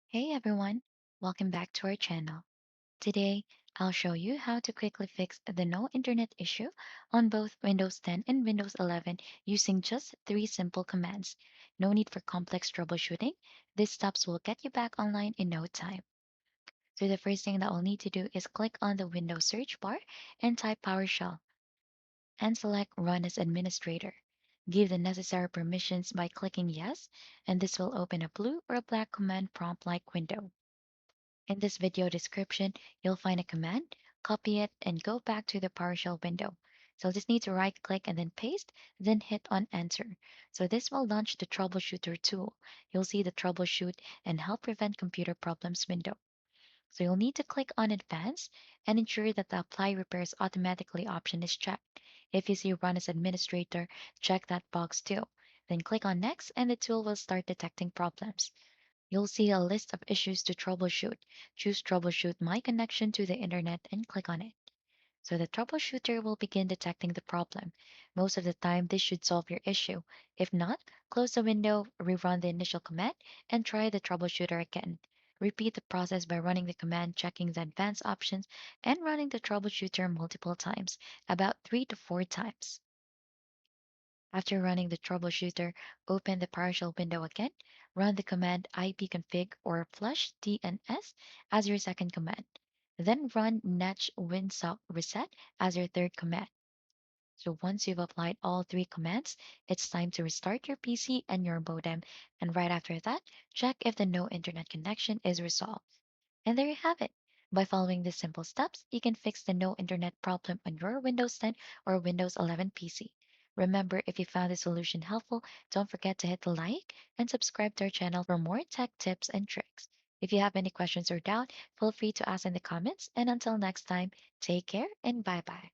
Hey everyone, welcome back to our channel. Today, I'll show you how to quickly fix the no internet issue on both Windows 10 and Windows 11 using just three simple commands. No need for complex troubleshooting. These steps will get you back online in no time. So the first thing that we'll need to do is click on the Windows search bar and type PowerShell and select Run as Administrator. Give the necessary permissions by clicking Yes, and this will open a blue or black command prompt like window. In this video description, you'll find a command, copy it, and go back to the PowerShell window. So just need to right click and then paste, then hit on enter. So this will launch the troubleshooter tool. You'll see the troubleshoot and help prevent computer problems window. So you'll need to click on advanced and ensure that the apply repairs automatically option is checked. If you see run as administrator, check that box too. Then click on next and the tool will start detecting problems. You'll see a list of issues to troubleshoot. Choose Troubleshoot My Connection to the Internet and click on it. So the troubleshooter will begin detecting the problem. Most of the time, this should solve your issue. If not, close the window, rerun the initial command, and try the troubleshooter again. Repeat the process by running the command, checking the advanced options, and running the troubleshooter multiple times, about 3 to 4 times. After running the troubleshooter, open the PowerShell window again, run the command ipconfig or flush DNS as your second command. Then run netch winsock reset as your third command. So once you've applied all three commands, it's time to restart your PC and your modem. And right after that, check if the no internet connection is resolved. And there you have it. By following these simple steps, you can fix the no internet problem on your Windows 10 or Windows 11 PC. Remember, if you found this solution helpful, don't forget to hit the like and subscribe to our channel for more tech tips and tricks. If you have any questions or doubt, feel free to ask in the comments. And until next time, take care and bye bye.